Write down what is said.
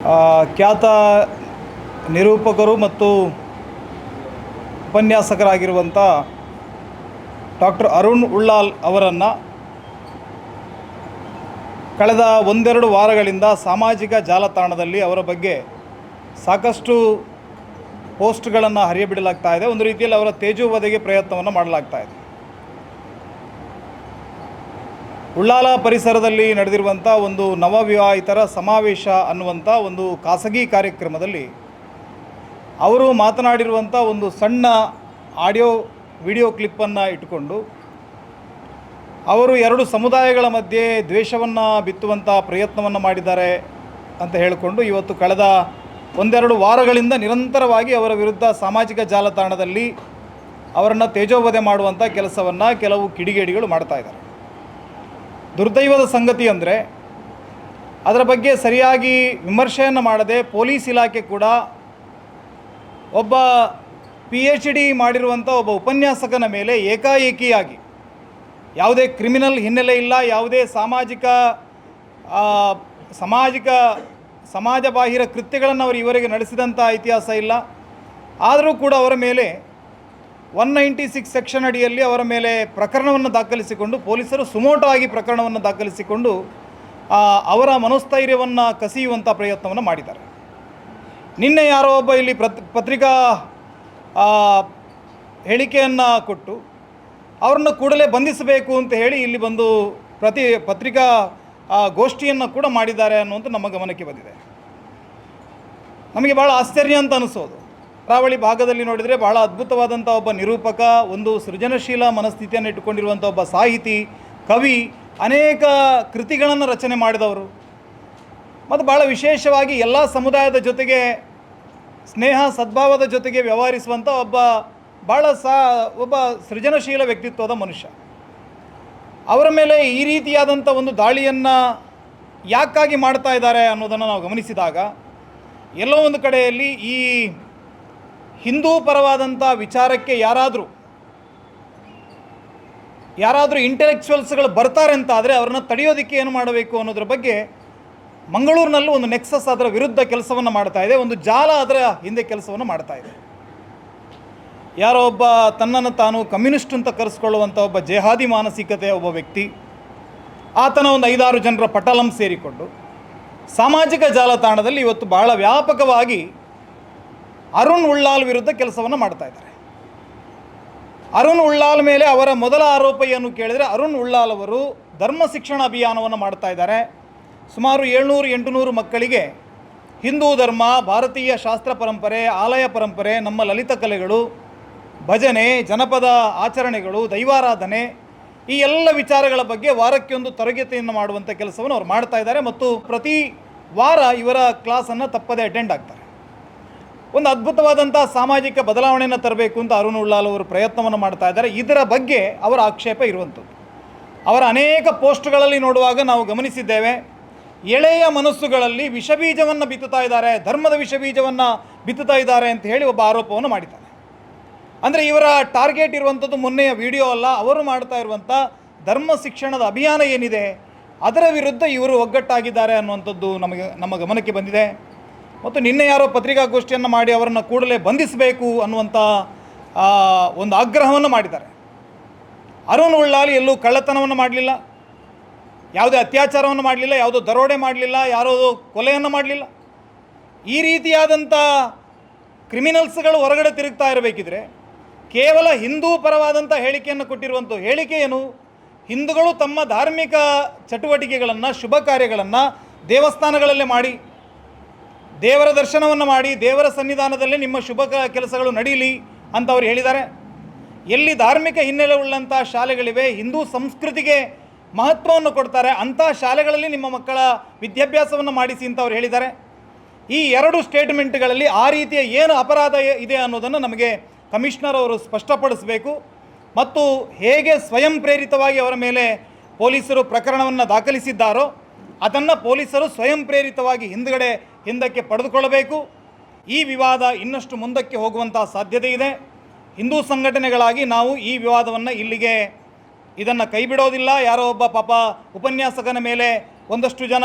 ಖ್ಯಾತ ನಿರೂಪಕರು ಮತ್ತು ಉಪನ್ಯಾಸಕರಾಗಿರುವಂಥ ಡಾಕ್ಟರ್ ಅರುಣ್ ಉಳ್ಳಾಲ್ ಅವರನ್ನು ಕಳೆದ ಒಂದೆರಡು ವಾರಗಳಿಂದ ಸಾಮಾಜಿಕ ಜಾಲತಾಣದಲ್ಲಿ ಅವರ ಬಗ್ಗೆ ಸಾಕಷ್ಟು ಪೋಸ್ಟ್ಗಳನ್ನು ಹರಿಯಬಿಡಲಾಗ್ತಾ ಇದೆ. ಒಂದು ರೀತಿಯಲ್ಲಿ ಅವರ ತೇಜೋವಧೆಗೆ ಪ್ರಯತ್ನವನ್ನು ಮಾಡಲಾಗ್ತಾ ಇದೆ. ಉಳ್ಳಾಲ ಪರಿಸರದಲ್ಲಿ ನಡೆದಿರುವಂಥ ಒಂದು ನವವಿವಾಹಿತರ ಸಮಾವೇಶ ಅನ್ನುವಂಥ ಒಂದು ಖಾಸಗಿ ಕಾರ್ಯಕ್ರಮದಲ್ಲಿ ಅವರು ಮಾತನಾಡಿರುವಂಥ ಒಂದು ಸಣ್ಣ ವಿಡಿಯೋ ಕ್ಲಿಪ್ಪನ್ನು ಇಟ್ಟುಕೊಂಡು ಅವರು ಎರಡು ಸಮುದಾಯಗಳ ಮಧ್ಯೆ ದ್ವೇಷವನ್ನು ಬಿತ್ತುವಂಥ ಪ್ರಯತ್ನವನ್ನು ಮಾಡಿದ್ದಾರೆ ಅಂತ ಹೇಳಿಕೊಂಡು ಇವತ್ತು ಕಳೆದ ಒಂದೆರಡು ವಾರಗಳಿಂದ ನಿರಂತರವಾಗಿ ಅವರ ವಿರುದ್ಧ ಸಾಮಾಜಿಕ ಜಾಲತಾಣದಲ್ಲಿ ಅವರನ್ನು ತೇಜೋವಧೆ ಮಾಡುವಂಥ ಕೆಲಸವನ್ನು ಕೆಲವು ಕಿಡಿಗೇಡಿಗಳು ಮಾಡ್ತಾ ಇದ್ದಾರೆ. ದುರ್ದೈವದ ಸಂಗತಿ ಅಂದರೆ ಅದರ ಬಗ್ಗೆ ಸರಿಯಾಗಿ ವಿಮರ್ಶೆಯನ್ನು ಮಾಡದೆ ಪೊಲೀಸ್ ಇಲಾಖೆ ಕೂಡ ಒಬ್ಬ PhD ಮಾಡಿರುವಂಥ ಒಬ್ಬ ಉಪನ್ಯಾಸಕನ ಮೇಲೆ ಏಕಾಏಕಿಯಾಗಿ ಯಾವುದೇ ಕ್ರಿಮಿನಲ್ ಹಿನ್ನೆಲೆ ಇಲ್ಲ, ಯಾವುದೇ ಸಮಾಜ ಬಾಹಿರ ಕೃತ್ಯಗಳನ್ನು ಅವರು ಇವರಿಗೆ ನಡೆಸಿದಂಥ ಇತಿಹಾಸ ಇಲ್ಲ. ಆದರೂ ಕೂಡ ಅವರ ಮೇಲೆ 196 ಸೆಕ್ಷನ್ ಅಡಿಯಲ್ಲಿ ಅವರ ಮೇಲೆ ಪ್ರಕರಣವನ್ನು ದಾಖಲಿಸಿಕೊಂಡು ಪೊಲೀಸರು ಸುಮೋಟೋ ಆಗಿ ಪ್ರಕರಣವನ್ನು ದಾಖಲಿಸಿಕೊಂಡು ಅವರ ಮನೋಸ್ಥೈರ್ಯವನ್ನು ಕಸಿಯುವಂಥ ಪ್ರಯತ್ನವನ್ನು ಮಾಡಿದ್ದಾರೆ. ನಿನ್ನೆ ಯಾರೋ ಒಬ್ಬ ಇಲ್ಲಿ ಪತ್ರಿಕಾ ಹೇಳಿಕೆಯನ್ನು ಕೊಟ್ಟು ಅವ್ರನ್ನ ಕೂಡಲೇ ಬಂಧಿಸಬೇಕು ಅಂತ ಹೇಳಿ ಇಲ್ಲಿ ಬಂದು ಪತ್ರಿಕಾ ಗೋಷ್ಠಿಯನ್ನು ಕೂಡ ಮಾಡಿದ್ದಾರೆ ಅನ್ನುವಂಥ ನಮ್ಮ ಗಮನಕ್ಕೆ ಬಂದಿದೆ. ನಮಗೆ ಭಾಳ ಆಶ್ಚರ್ಯ ಅಂತ ಅನಿಸೋದು, ಕರಾವಳಿ ಭಾಗದಲ್ಲಿ ನೋಡಿದರೆ ಬಹಳ ಅದ್ಭುತವಾದಂಥ ಒಬ್ಬ ನಿರೂಪಕ, ಒಂದು ಸೃಜನಶೀಲ ಮನಸ್ಥಿತಿಯನ್ನು ಇಟ್ಟುಕೊಂಡಿರುವಂಥ ಒಬ್ಬ ಸಾಹಿತಿ, ಕವಿ, ಅನೇಕ ಕೃತಿಗಳನ್ನು ರಚನೆ ಮಾಡಿದವರು ಮತ್ತು ಭಾಳ ವಿಶೇಷವಾಗಿ ಎಲ್ಲ ಸಮುದಾಯದ ಜೊತೆಗೆ ಸ್ನೇಹ ಸದ್ಭಾವದ ಜೊತೆಗೆ ವ್ಯವಹರಿಸುವಂಥ ಒಬ್ಬ ಸೃಜನಶೀಲ ವ್ಯಕ್ತಿತ್ವದ ಮನುಷ್ಯ. ಅವರ ಮೇಲೆ ಈ ರೀತಿಯಾದಂಥ ಒಂದು ದಾಳಿಯನ್ನು ಯಾಕಾಗಿ ಮಾಡ್ತಾ ಇದ್ದಾರೆ ಅನ್ನೋದನ್ನು ನಾವು ಗಮನಿಸಿದಾಗ ಎಲ್ಲೋ ಒಂದು ಕಡೆಯಲ್ಲಿ ಈ ಹಿಂದೂ ಪರವಾದಂಥ ವಿಚಾರಕ್ಕೆ ಯಾರಾದರೂ ಇಂಟೆಲೆಕ್ಚುವಲ್ಸ್ಗಳು ಬರ್ತಾರೆ ಅಂತ ಆದರೆ ಅವ್ರನ್ನ ತಡೆಯೋದಕ್ಕೆ ಏನು ಮಾಡಬೇಕು ಅನ್ನೋದ್ರ ಬಗ್ಗೆ ಮಂಗಳೂರಿನಲ್ಲೂ ಒಂದು ನೆಕ್ಸಸ್ ಅದರ ವಿರುದ್ಧ ಕೆಲಸವನ್ನು ಮಾಡ್ತಾ ಇದೆ, ಒಂದು ಜಾಲ ಅದರ ಹಿಂದೆ ಕೆಲಸವನ್ನು ಮಾಡ್ತಾ ಇದೆ. ಯಾರೋ ಒಬ್ಬ ತನ್ನನ್ನು ತಾನು ಕಮ್ಯುನಿಸ್ಟ್ ಅಂತ ಕರೆಸ್ಕೊಳ್ಳುವಂಥ ಒಬ್ಬ ಜೆಹಾದಿ ಮಾನಸಿಕತೆಯ ಒಬ್ಬ ವ್ಯಕ್ತಿ, ಆತನ ಒಂದು 5-6 ಜನರ ಪಟಾಲಂ ಸೇರಿಕೊಂಡು ಸಾಮಾಜಿಕ ಜಾಲತಾಣದಲ್ಲಿ ಇವತ್ತು ಬಹಳ ವ್ಯಾಪಕವಾಗಿ ಅರುಣ್ ಉಳ್ಳಾಲ್ ವಿರುದ್ಧ ಕೆಲಸವನ್ನು ಮಾಡ್ತಾ ಇದ್ದಾರೆ. ಅರುಣ್ ಉಳ್ಳಾಲ್ ಮೇಲೆ ಅವರ ಮೊದಲ ಆರೋಪ ಏನು ಕೇಳಿದರೆ, ಅರುಣ್ ಉಳ್ಳಾಲ್ ಅವರು ಧರ್ಮ ಶಿಕ್ಷಣ ಅಭಿಯಾನವನ್ನು ಮಾಡ್ತಾ ಇದ್ದಾರೆ. ಸುಮಾರು 700-800 ಮಕ್ಕಳಿಗೆ ಹಿಂದೂ ಧರ್ಮ, ಭಾರತೀಯ ಶಾಸ್ತ್ರ ಪರಂಪರೆ, ಆಲಯ ಪರಂಪರೆ, ನಮ್ಮ ಲಲಿತ ಕಲೆಗಳು, ಭಜನೆ, ಜನಪದ ಆಚರಣೆಗಳು, ದೈವಾರಾಧನೆ, ಈ ಎಲ್ಲ ವಿಚಾರಗಳ ಬಗ್ಗೆ ವಾರಕ್ಕೆ ಒಂದು ತರಗತಿಯನ್ನು ಮಾಡುವಂಥ ಕೆಲಸವನ್ನು ಅವ್ರು ಮಾಡ್ತಾ ಇದ್ದಾರೆ ಮತ್ತು ಪ್ರತಿ ವಾರ ಇವರ ಕ್ಲಾಸನ್ನು ತಪ್ಪದೇ ಅಟೆಂಡ್ ಆಗ್ತಾರೆ. ಒಂದು ಅದ್ಭುತವಾದಂಥ ಸಾಮಾಜಿಕ ಬದಲಾವಣೆಯನ್ನು ತರಬೇಕು ಅಂತ ಅರುಣ್ ಉಳ್ಳಾಲ್ ಅವರು ಪ್ರಯತ್ನವನ್ನು ಮಾಡ್ತಾ ಇದ್ದಾರೆ. ಇದರ ಬಗ್ಗೆ ಅವರ ಆಕ್ಷೇಪ ಇರುವಂಥದ್ದು. ಅವರ ಅನೇಕ ಪೋಸ್ಟ್ಗಳಲ್ಲಿ ನೋಡುವಾಗ ನಾವು ಗಮನಿಸಿದ್ದೇವೆ, ಎಳೆಯ ಮನಸ್ಸುಗಳಲ್ಲಿ ವಿಷಬೀಜವನ್ನು ಬಿತ್ತುತ್ತಾ ಇದ್ದಾರೆ, ಧರ್ಮದ ವಿಷಬೀಜವನ್ನು ಬಿತ್ತುತ್ತಾ ಇದ್ದಾರೆ ಅಂತ ಹೇಳಿ ಒಬ್ಬ ಆರೋಪವನ್ನು ಮಾಡಿದ್ದಾರೆ. ಅಂದರೆ ಇವರ ಟಾರ್ಗೆಟ್ ಇರುವಂಥದ್ದು ಮೊನ್ನೆಯ ವಿಡಿಯೋ ಅಲ್ಲ, ಅವರು ಮಾಡ್ತಾ ಇರುವಂಥ ಧರ್ಮ ಶಿಕ್ಷಣದ ಅಭಿಯಾನ ಏನಿದೆ ಅದರ ವಿರುದ್ಧ ಇವರು ಒಗ್ಗಟ್ಟಾಗಿದ್ದಾರೆ ಅನ್ನುವಂಥದ್ದು ನಮ್ಮ ಗಮನಕ್ಕೆ ಬಂದಿದೆ. ಮತ್ತು ನಿನ್ನೆ ಯಾರೋ ಪತ್ರಿಕಾಗೋಷ್ಠಿಯನ್ನು ಮಾಡಿ ಅವರನ್ನು ಕೂಡಲೇ ಬಂಧಿಸಬೇಕು ಅನ್ನುವಂಥ ಒಂದು ಆಗ್ರಹವನ್ನು ಮಾಡಿದ್ದಾರೆ. ಅರುಣ್ ಉಳ್ಳಾಲ್ ಎಲ್ಲೂ ಕಳ್ಳತನವನ್ನು ಮಾಡಲಿಲ್ಲ, ಯಾವುದೇ ಅತ್ಯಾಚಾರವನ್ನು ಮಾಡಲಿಲ್ಲ, ಯಾವುದೋ ದರೋಡೆ ಮಾಡಲಿಲ್ಲ, ಯಾರೋ ಕೊಲೆಯನ್ನು ಮಾಡಲಿಲ್ಲ. ಈ ರೀತಿಯಾದಂಥ ಕ್ರಿಮಿನಲ್ಸ್ಗಳು ಹೊರಗಡೆ ತಿರುಗ್ತಾ ಇರಬೇಕಿದ್ರೆ ಕೇವಲ ಹಿಂದೂ ಪರವಾದಂಥ ಹೇಳಿಕೆಯನ್ನು ಕೊಟ್ಟಿರುವಂಥ ಹೇಳಿಕೆ ಏನು, ಹಿಂದೂಗಳು ತಮ್ಮ ಧಾರ್ಮಿಕ ಚಟುವಟಿಕೆಗಳನ್ನು, ಶುಭ ಕಾರ್ಯಗಳನ್ನು ದೇವಸ್ಥಾನಗಳಲ್ಲೇ ಮಾಡಿ, ದೇವರ ದರ್ಶನವನ್ನು ಮಾಡಿ, ದೇವರ ಸನ್ನಿಧಾನದಲ್ಲೇ ನಿಮ್ಮ ಶುಭ ಕೆಲಸಗಳು ನಡೀಲಿ ಅಂತ ಅವರು ಹೇಳಿದ್ದಾರೆ. ಎಲ್ಲಿ ಧಾರ್ಮಿಕ ಹಿನ್ನೆಲೆ ಉಳ್ಳಂಥ ಶಾಲೆಗಳಿವೆ, ಹಿಂದೂ ಸಂಸ್ಕೃತಿಗೆ ಮಹತ್ವವನ್ನು ಕೊಡ್ತಾರೆ, ಅಂಥ ಶಾಲೆಗಳಲ್ಲಿ ನಿಮ್ಮ ಮಕ್ಕಳ ವಿದ್ಯಾಭ್ಯಾಸವನ್ನು ಮಾಡಿಸಿ ಅಂತ ಅವರು ಹೇಳಿದ್ದಾರೆ. ಈ 2 ಸ್ಟೇಟ್ಮೆಂಟ್ಗಳಲ್ಲಿ ಆ ರೀತಿಯ ಏನು ಅಪರಾಧ ಇದೆ ಅನ್ನೋದನ್ನು ನಮಗೆ ಕಮಿಷನರ್ ಅವರು ಸ್ಪಷ್ಟಪಡಿಸಬೇಕು ಮತ್ತು ಹೇಗೆ ಸ್ವಯಂ ಪ್ರೇರಿತವಾಗಿ ಅವರ ಮೇಲೆ ಪೊಲೀಸರು ಪ್ರಕರಣವನ್ನು ದಾಖಲಿಸಿದ್ದಾರೋ ಅದನ್ನು ಪೊಲೀಸರು ಸ್ವಯಂ ಪ್ರೇರಿತವಾಗಿ ಹಿಂದಕ್ಕೆ ಪಡೆದುಕೊಳ್ಳಬೇಕು. ಈ ವಿವಾದ ಇನ್ನಷ್ಟು ಮುಂದಕ್ಕೆ ಹೋಗುವಂಥ ಸಾಧ್ಯತೆ ಇದೆ. ಹಿಂದೂ ಸಂಘಟನೆಗಳಾಗಿ ನಾವು ಈ ವಿವಾದವನ್ನು ಇಲ್ಲಿಗೆ ಇದನ್ನು ಕೈ ಬಿಡೋದಿಲ್ಲ. ಯಾರೋ ಒಬ್ಬ ಪಾಪ ಉಪನ್ಯಾಸಕನ ಮೇಲೆ ಒಂದಷ್ಟು ಜನ